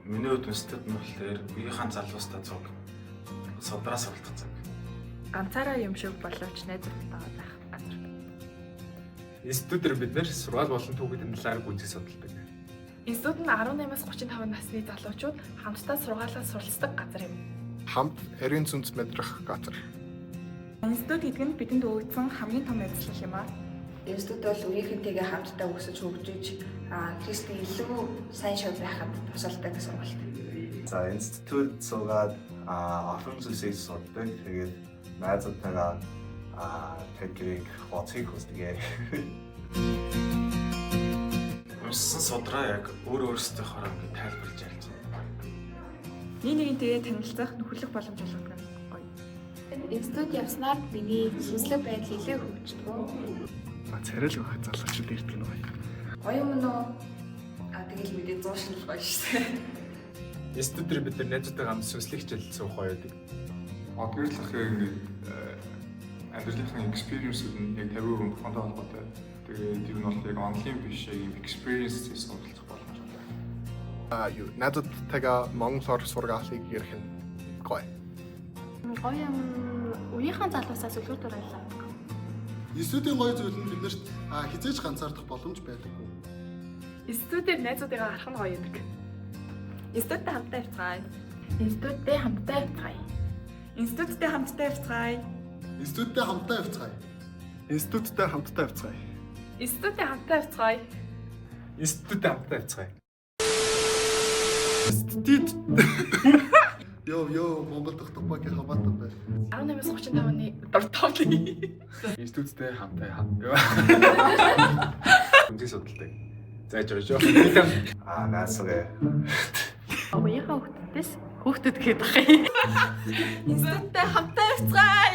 Миний хувьд үндэстэн нь болохоор үеийнхэн залуустаа цуг содраас суралцах цаг. Ганцаараа юм шиг боловч найзуудтайгаа байх газар. Институтээр бид нэр сургаал болон түүхийдэн талаар гүнзгий судалдаг. Институт нь 18-аас 35 насны залуучууд хамтдаа сургаалаа суралцдаг газар юм. Хамт эрийн зүнс мэдрэх газар. Институт гэдэг нь бидэнд өгөгдсөн хамгийн том ажиллах юм аа. Институт бол үеийнхэнтэйгээ хамтдаа өсөж хөгжиж, Христийн илүү сайн шууд байхад тусалдаг сургалт. За институт суугаад олон зүйлсийг суддаг. Тэгээд найзуудтайгаа тэдгэрийг хоцгийг хүсдэг. Уншсан судраа яг өөрөөсөөхөөрөө ингэ тайлбарлаж ярьж байна. Нэгнийгээ танилцах нөхөрлөх боломж олгодог нь гоё. Институт явснаар миний сүнслэг байдал илүү хөгждөг. Царил байх залуучууд ирдэг нь гоё. Гоё юм уу? Тэгэл мэдээ 100 шинэл гоё шүү дээ. Институтээр бид нар найзуудтайгаа хамт сүнслэг хичээл суух гоё байдаг. Одгөөрлөхөө ингээд амьдралын experience-үүд нь яг 50% бухантай холбоотой. Тэгээд юу нь бол яг онлайн биш яг experience-ийг суралцах боломжтой. Юу найзуудтайгаа монголоор сургаалыг ярих нь гоё. Гоё юм үеийнхэн залуусаас үлгэр дуурайлаа. Институтын гоё зүйл нь биднэрт хизээж ганцаардах боломж байдаггүй. Институтээр найзуудыгаа харах нь гоё байдаг. Институттай хамтдаа явцгаая. Институттэй хамтдаа явцгаая. Институттай хамтдаа явцгаая. Институттай хамтдаа явцгаая. Институттай хамтдаа явцгаая. Институттай хамтдаа явцгаая. Институттэй хамтдаа явцгаая. Институт Йоо Монгол дахь тухайг хамаатан бай. 18-аас 35-ны дуртавны. Институттэй хамтдаа гүнзгий судалдаг. Зайж орж юу. Наасрэ. Уяахан хүүхдүүдээс хүүхдүүд гээд байгаа юм. Институттай хамтдаа явцгаая.